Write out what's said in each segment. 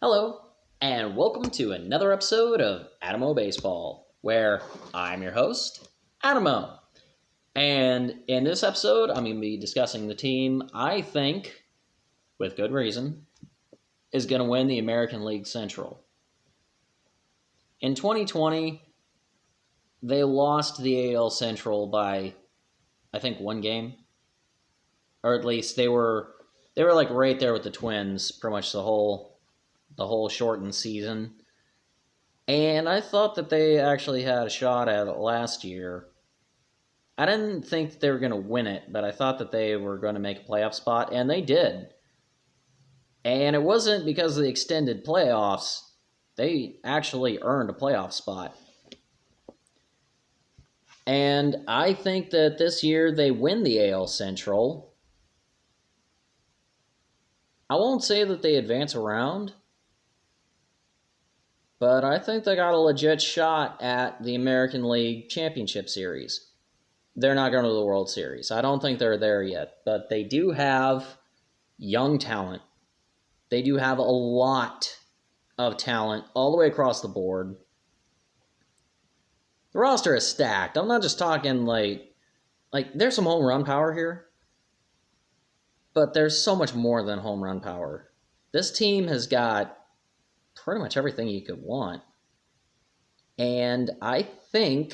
Hello, and welcome to another episode of Adamo Baseball, where I'm your host, Adamo. And in this episode, I'm going to be discussing the team I think, with good reason, is going to win the American League Central. In 2020, they lost the AL Central by, I think, one game. Or at least they were like right there with the Twins pretty much the whole shortened season. And I thought that they actually had a shot at it last year. I didn't think that they were going to win it, but I thought that they were going to make a playoff spot, and they did. And it wasn't because of the extended playoffs. They actually earned a playoff spot. And I think that this year they win the AL Central. I won't say that they advance around, but I think they got a legit shot at the American League Championship Series. They're not going to the World Series. I don't think they're there yet, but they do have young talent. They do have a lot of talent all the way across the board. The roster is stacked. I'm not just talking like there's some home run power here, but there's so much more than home run power. This team has got pretty much everything you could want. And I think,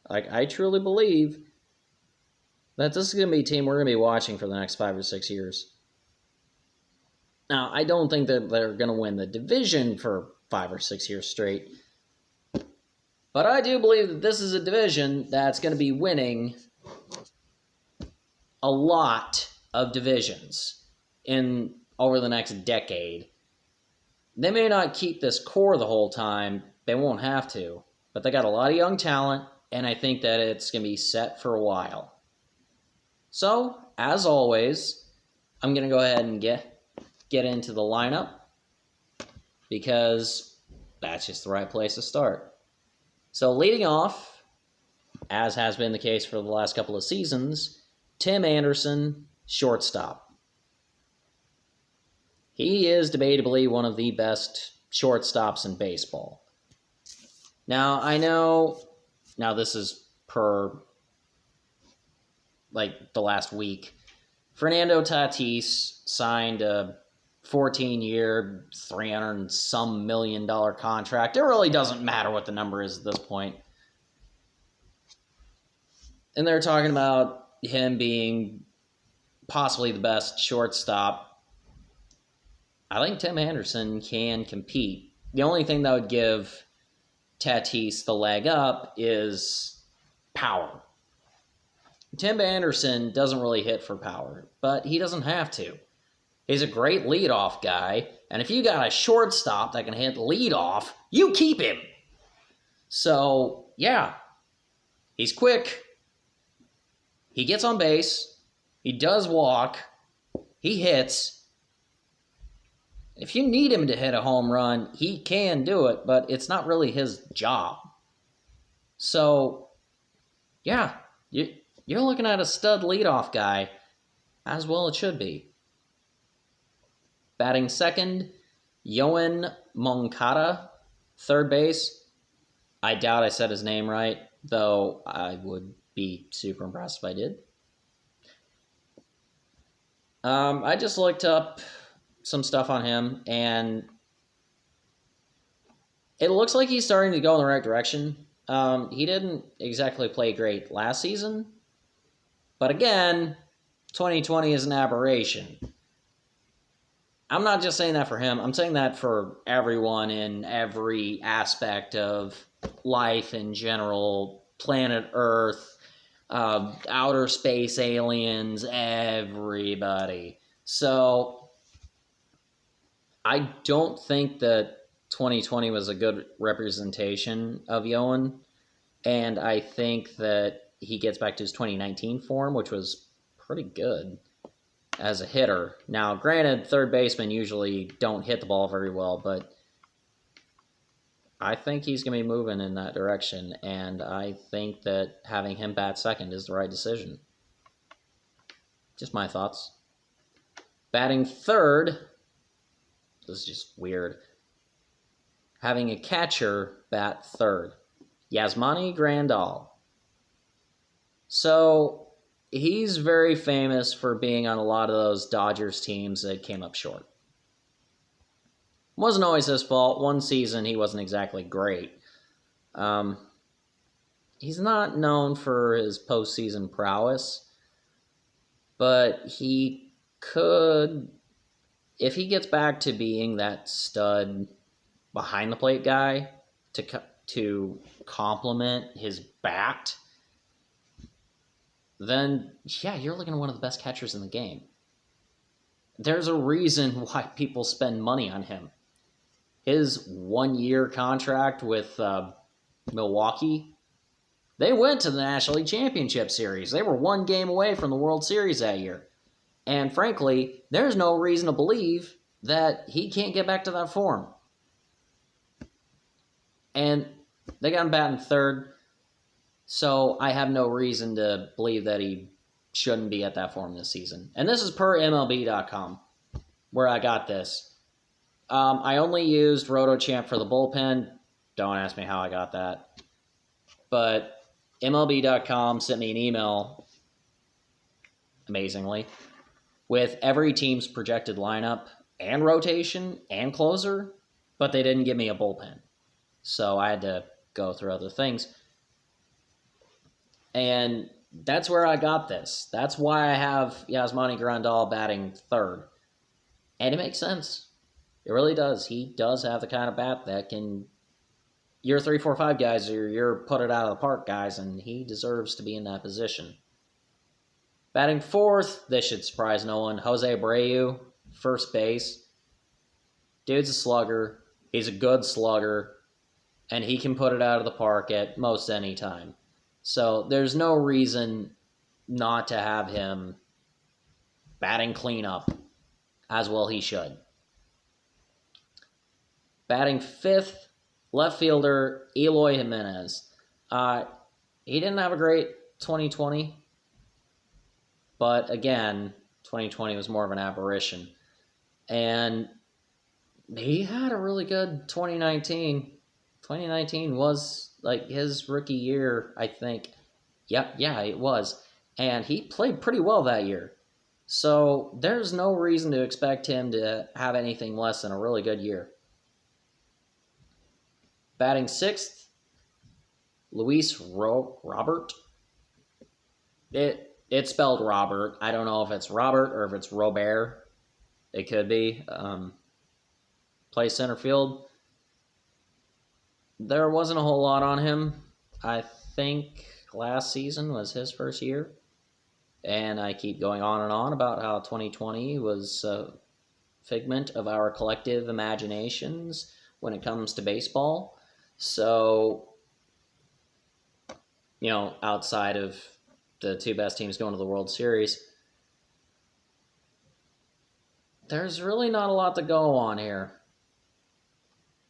I truly believe that this is going to be a team we're going to be watching for the next 5 or 6 years. Now, I don't think that they're going to win the division for 5 or 6 years straight. But I do believe that this is a division that's going to be winning a lot of divisions over the next decade. They may not keep this core the whole time. They won't have to. But they got a lot of young talent, and I think that it's going to be set for a while. So, as always, I'm going to go ahead and get into the lineup because that's just the right place to start. So, leading off, as has been the case for the last couple of seasons, Tim Anderson, shortstop. He is debatably one of the best shortstops in baseball. Now, I know, this is per, the last week. Fernando Tatis signed a 14-year, $300-some million contract. It really doesn't matter what the number is at this point. And they're talking about him being possibly the best shortstop. I think Tim Anderson can compete. The only thing that would give Tatis the leg up is power. Tim Anderson doesn't really hit for power, but he doesn't have to. He's a great leadoff guy, and if you got a shortstop that can hit leadoff, you keep him. So, yeah, he's quick. He gets on base. He does walk. He hits. If you need him to hit a home run, he can do it, but it's not really his job. So, yeah, you're looking at a stud leadoff guy, as well it should be. Batting second, Johan Moncada, third base. I doubt I said his name right, though I would be super impressed if I did. I just looked up some stuff on him, and it looks like he's starting to go in the right direction. He didn't exactly play great last season, but again, 2020 is an aberration. I'm not just saying that for him. I'm saying that for everyone in every aspect of life in general, planet Earth, outer space aliens, everybody. So I don't think that 2020 was a good representation of Johan, and I think that he gets back to his 2019 form, which was pretty good as a hitter. Now, granted, third basemen usually don't hit the ball very well, but I think he's going to be moving in that direction, and I think that having him bat second is the right decision. Just my thoughts. Batting third, this is just weird. having a catcher bat third, Yasmani Grandal. So he's very famous for being on a lot of those Dodgers teams that came up short. Wasn't always his fault. One season he wasn't exactly great. He's not known for his postseason prowess, but he could, if he gets back to being that stud behind the plate guy to complement his bat, then yeah, you're looking at one of the best catchers in the game. There's a reason why people spend money on him. His 1-year contract with Milwaukee, they went to the National League Championship Series. They were 1 game away from the World Series that year. And frankly, there's no reason to believe that he can't get back to that form. And they got him batting third, so I have no reason to believe that he shouldn't be at that form this season. And this is per MLB.com, where I got this. I only used Rodon for the bullpen. Don't ask me how I got that. But MLB.com sent me an email, amazingly, with every team's projected lineup and rotation and closer, but they didn't give me a bullpen. So I had to go through other things. And that's where I got this. That's why I have Yasmani Grandal batting third. And it makes sense. It really does. He does have the kind of bat that can... Your 3, 4, 5 guys are your put it out of the park guys, and he deserves to be in that position. Batting fourth, this should surprise no one, Jose Abreu, first base. Dude's a slugger. He's a good slugger. And he can put it out of the park at most any time. So there's no reason not to have him batting cleanup, as well he should. Batting fifth, left fielder Eloy Jimenez. He didn't have a great 2020, but again, 2020 was more of an aberration. And he had a really good 2019. 2019 was like his rookie year, I think. Yeah, it was. And he played pretty well that year. So there's no reason to expect him to have anything less than a really good year. Batting sixth, Luis Robert. It's spelled Robert. I don't know if it's Robert or if it's Robert. It could be. Plays center field. There wasn't a whole lot on him. I think last season was his first year. And I keep going on and on about how 2020 was a figment of our collective imaginations when it comes to baseball. So, outside of the 2 best teams going to the World Series, there's really not a lot to go on here.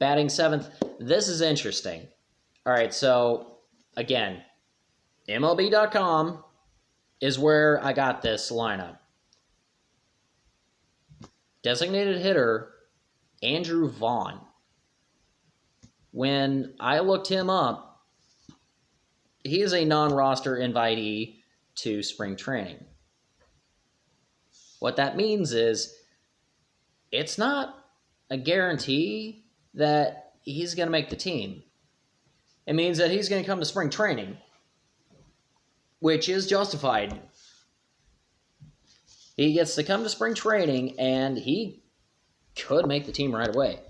Batting seventh, this is interesting. All right, so again, MLB.com is where I got this lineup. Designated hitter, Andrew Vaughn. When I looked him up, he is a non-roster invitee to spring training. What that means is it's not a guarantee that he's going to make the team. It means that he's going to come to spring training, which is justified. He gets to come to spring training, and he could make the team right away.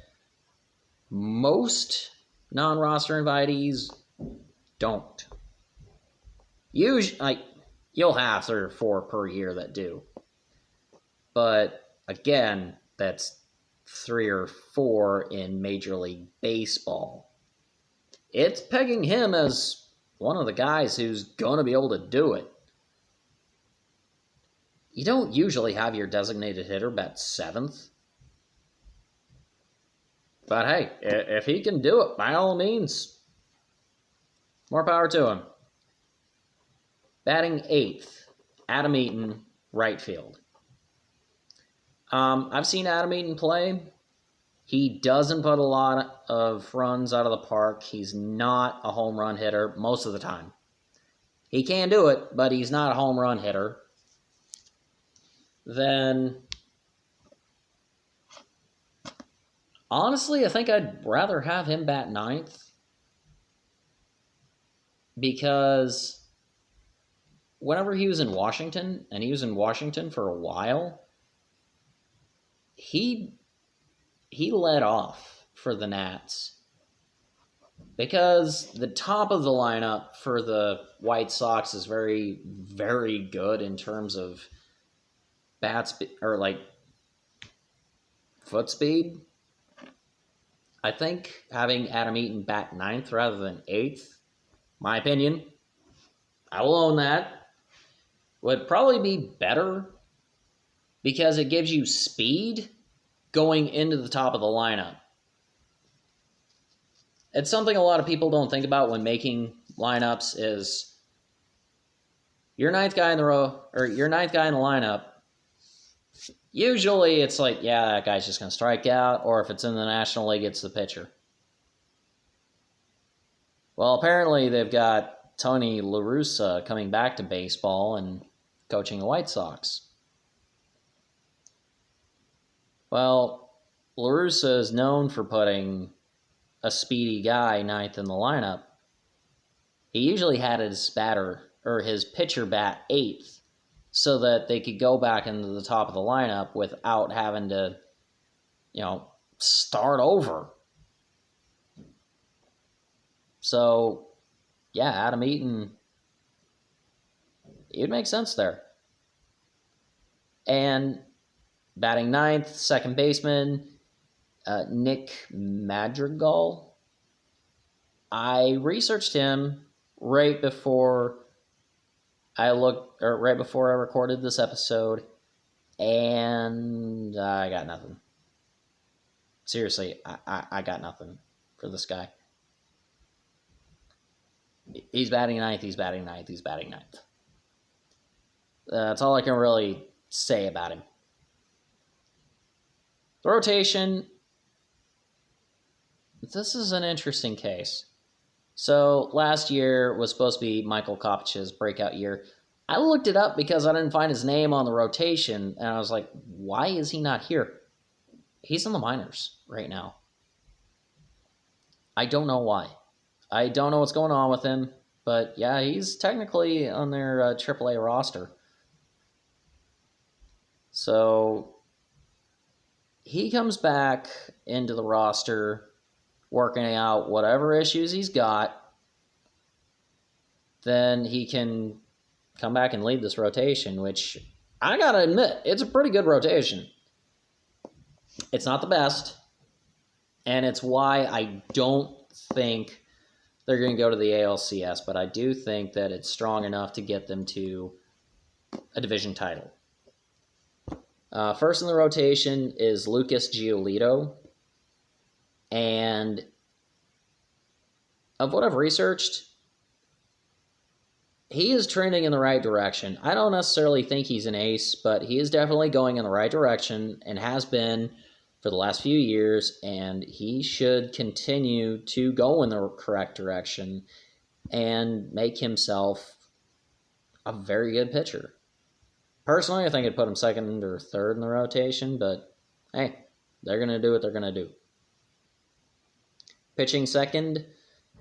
Most non-roster invitees don't. Usually, you'll have 3 or 4 per year that do. But again, that's 3 or 4 in Major League Baseball. It's pegging him as one of the guys who's going to be able to do it. You don't usually have your designated hitter bat 7th. But hey, if he can do it, by all means, more power to him. Batting 8th, Adam Eaton, right field. I've seen Adam Eaton play. He doesn't put a lot of runs out of the park. He's not a home run hitter most of the time. He can do it, but he's not a home run hitter. Then, honestly, I think I'd rather have him bat ninth. Because whenever he was in Washington, and he was in Washington for a while, he led off for the Nats. Because the top of the lineup for the White Sox is very, very good in terms of bat speed, or like foot speed. I think having Adam Eaton bat ninth rather than eighth, my opinion, I will own that, would probably be better because it gives you speed going into the top of the lineup. It's something a lot of people don't think about when making lineups is your ninth guy in the row, or your ninth guy in the lineup. Usually it's like, yeah, that guy's just going to strike out, or if it's in the National League, it's the pitcher. Well, apparently they've got Tony La Russa coming back to baseball and coaching the White Sox. Well, La Russa is known for putting a speedy guy ninth in the lineup. He usually had his pitcher bat eighth so that they could go back into the top of the lineup without having to, start over. So, yeah, Adam Eaton, it makes sense there. And batting ninth, second baseman, Nick Madrigal. I researched him right before I recorded this episode, and I got nothing. Seriously, I got nothing for this guy. He's batting ninth. That's all I can really say about him. The rotation, this is an interesting case. So last year was supposed to be Michael Kopech's breakout year. I looked it up because I didn't find his name on the rotation, and I was like, why is he not here? He's in the minors right now. I don't know why. I don't know what's going on with him, but yeah, he's technically on their AAA roster. So he comes back into the roster, working out whatever issues he's got. Then he can come back and lead this rotation, which I gotta admit, it's a pretty good rotation. It's not the best, and it's why I don't think they're going to go to the ALCS, but I do think that it's strong enough to get them to a division title. First in the rotation is Lucas Giolito, and of what I've researched, he is trending in the right direction. I don't necessarily think he's an ace, but he is definitely going in the right direction and has been for the last few years, and he should continue to go in the correct direction and make himself a very good pitcher. Personally, I think I'd put him second or third in the rotation, but hey, they're going to do what they're going to do. Pitching second,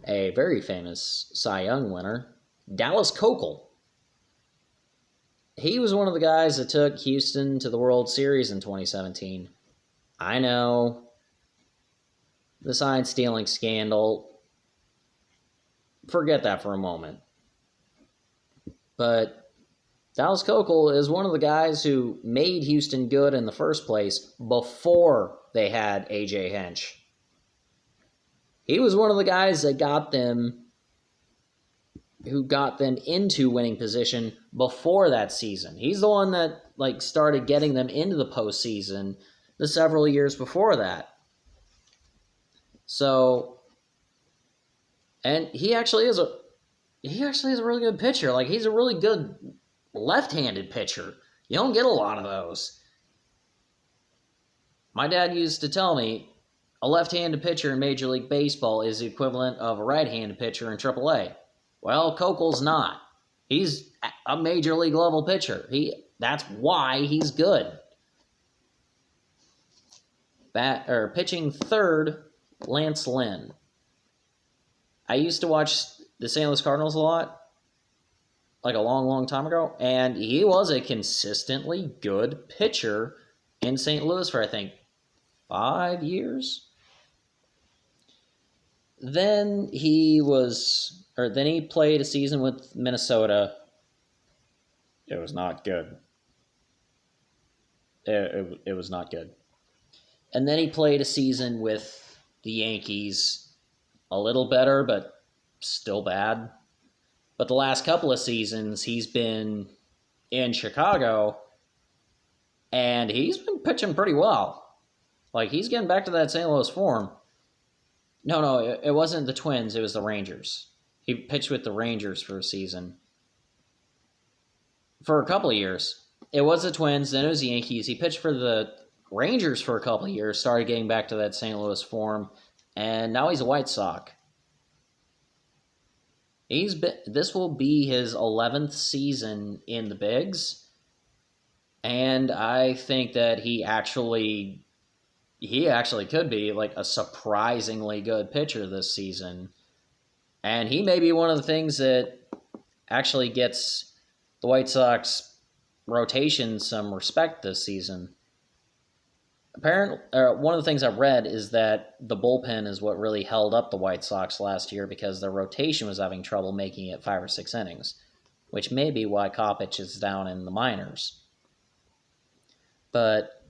a very famous Cy Young winner, Dallas Keuchel. He was one of the guys that took Houston to the World Series in 2017. I know, the sign stealing scandal, forget that for a moment. But Dallas Keuchel is one of the guys who made Houston good in the first place before they had A.J. Hinch. He was one of the guys that got them into winning position before that season. He's the one that started getting them into the postseason the several years before that. So, and he actually is a really good pitcher. He's a really good left-handed pitcher. You don't get a lot of those. My dad used to tell me, a left-handed pitcher in Major League Baseball is the equivalent of a right-handed pitcher in AAA. Well, Kokel's not. He's a Major League level pitcher. That's why he's good. Pitching third, Lance Lynn. I used to watch the St. Louis Cardinals a lot, like a long, long time ago, and he was a consistently good pitcher in St. Louis for, I think, 5 years. Then he played a season with Minnesota. It was not good. It was not good. And then he played a season with the Yankees. A little better, but still bad. But the last couple of seasons, he's been in Chicago, and he's been pitching pretty well. Like, he's getting back to that St. Louis form. No, it wasn't the Twins. It was the Rangers. He pitched with the Rangers for a season. For a couple of years. It was the Twins, then it was the Yankees. He pitched for the Rangers for a couple of years, started getting back to that St. Louis form, and now he's a White Sox. This will be his 11th season in the bigs, and I think that he actually could be like a surprisingly good pitcher this season, and he may be one of the things that actually gets the White Sox rotation some respect this season. Apparently, one of the things I've read is that the bullpen is what really held up the White Sox last year because their rotation was having trouble making it 5 or 6 innings, which may be why Kopech is down in the minors. But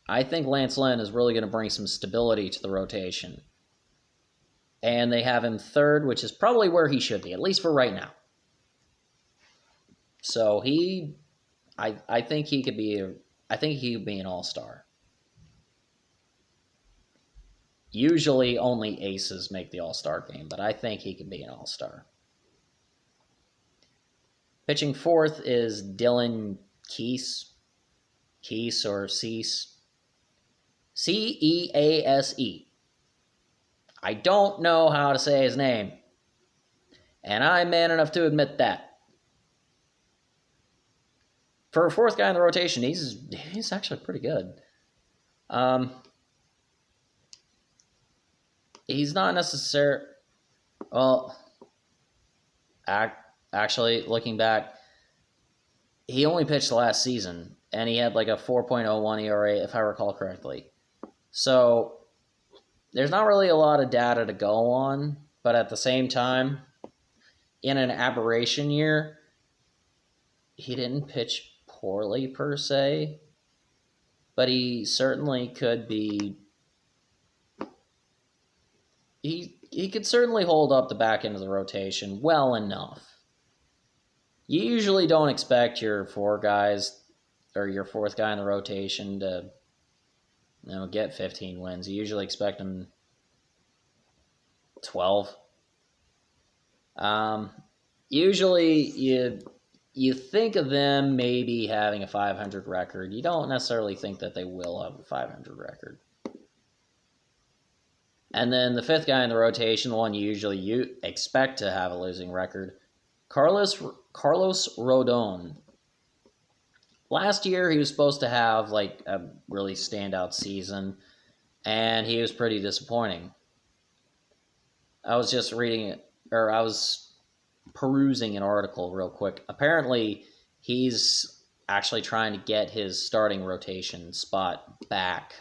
I think Lance Lynn is really going to bring some stability to the rotation. And they have him third, which is probably where he should be, at least for right now. So I think he could be an all-star. Usually only aces make the all-star game, but I think he could be an all-star. Pitching fourth is Dylan Cease. Cease or Cease. Cease. I don't know how to say his name. And I'm man enough to admit that. For a fourth guy in the rotation, he's actually pretty good. He's not necessarily... Well, actually, looking back, he only pitched last season, and he had like a 4.01 ERA, if I recall correctly. So, there's not really a lot of data to go on, but at the same time, in an aberration year, he didn't pitch poorly per se, but he certainly could be... He could certainly hold up the back end of the rotation well enough. You usually don't expect your 4 guys or your 4th guy in the rotation to get 15 wins. You usually expect them 12. Usually you think of them maybe having a 500 record. You don't necessarily think that they will have a 500 record. And then the 5th guy in the rotation, the one you expect to have a losing record, Carlos Rodon. Last year, he was supposed to have like a really standout season, and he was pretty disappointing. I was perusing an article real quick. Apparently, he's actually trying to get his starting rotation spot back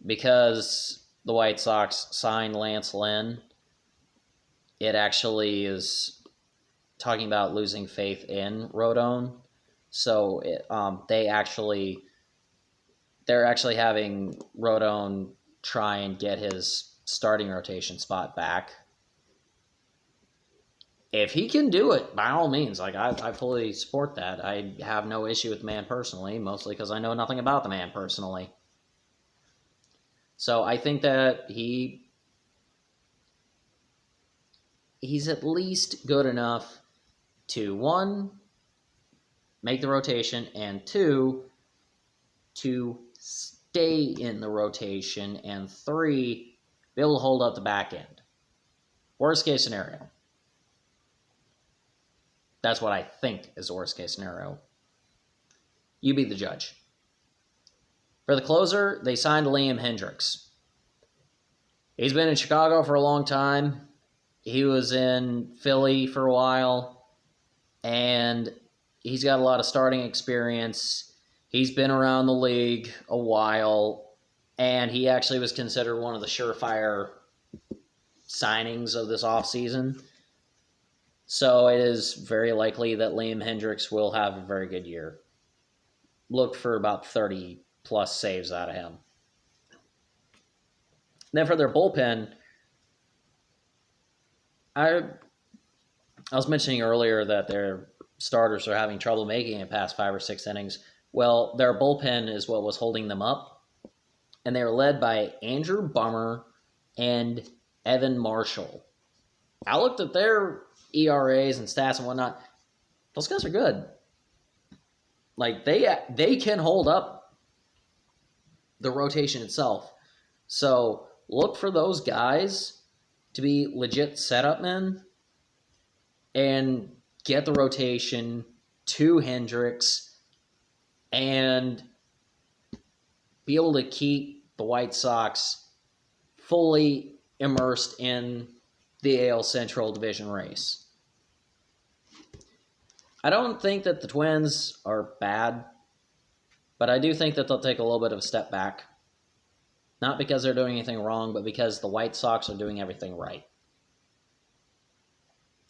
because the White Sox signed Lance Lynn. It actually is talking about losing faith in Rodon. So they're actually having Rodon try and get his starting rotation spot back. If he can do it, by all means, I fully support that. I have no issue with the man personally, mostly because I know nothing about the man personally. So I think that he's at least good enough to, 1, make the rotation, and 2, to stay in the rotation, and 3, be able to hold up the back end. Worst case scenario. That's what I think is the worst case scenario. You be the judge. For the closer, they signed Liam Hendricks. He's been in Chicago for a long time. He was in Philly for a while, and he's got a lot of starting experience. He's been around the league a while, and he actually was considered one of the surefire signings of this offseason. So it is very likely that Liam Hendricks will have a very good year. Look for about 30-plus saves out of him. Then for their bullpen, I was mentioning earlier that their starters are having trouble making it past 5 or 6 innings. Well, their bullpen is what was holding them up, and they were led by Andrew Bummer and Evan Marshall. I looked at their ERAs and stats and whatnot. Those guys are good. Like, they can hold up the rotation itself. So look for those guys to be legit setup men and get the rotation to Hendricks and be able to keep the White Sox fully immersed in the AL Central Division race. I don't think that the Twins are bad, but I do think that they'll take a little bit of a step back. Not because they're doing anything wrong, but because the White Sox are doing everything right.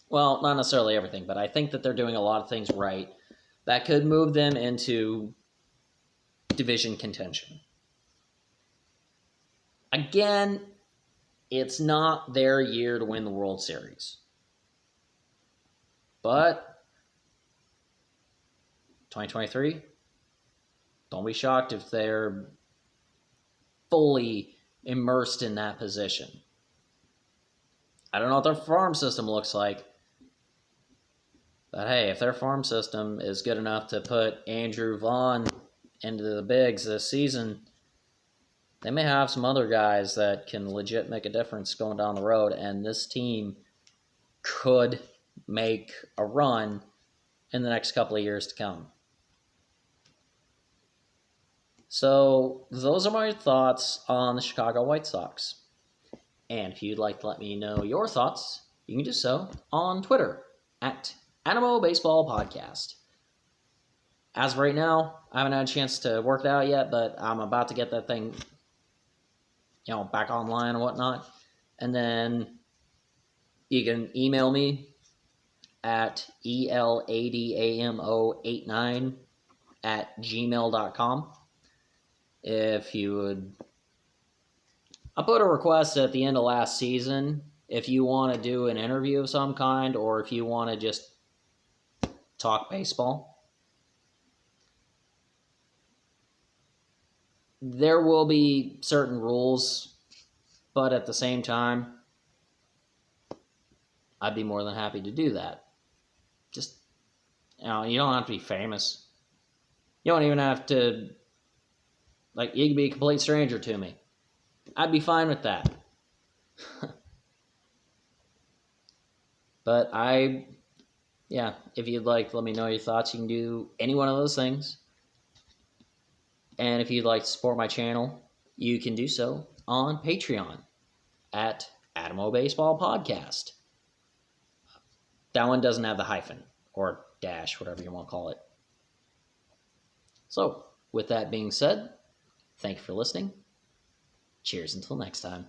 Well, not necessarily everything, but I think that they're doing a lot of things right that could move them into division contention. Again, it's not their year to win the World Series. But 2023, don't be shocked if they're fully immersed in that position. I don't know what their farm system looks like, but hey, if their farm system is good enough to put Andrew Vaughn into the bigs this season, they may have some other guys that can legit make a difference going down the road, and this team could make a run in the next couple of years to come. So those are my thoughts on the Chicago White Sox. And if you'd like to let me know your thoughts, you can do so on Twitter at Animo Baseball Podcast. As of right now, I haven't had a chance to work it out yet, but I'm about to get that thing, back online and whatnot. And then you can email me at eladamo89@gmail.com. If you would, I put a request at the end of last season if you want to do an interview of some kind or if you want to just talk baseball. There will be certain rules, but at the same time, I'd be more than happy to do that. Just, you don't have to be famous. You don't even have to, you can be a complete stranger to me. I'd be fine with that. But if you'd like to let me know your thoughts, you can do any one of those things. And if you'd like to support my channel, you can do so on Patreon at Animo Baseball Podcast. That one doesn't have the hyphen or dash, whatever you want to call it. So, with that being said, thank you for listening. Cheers until next time.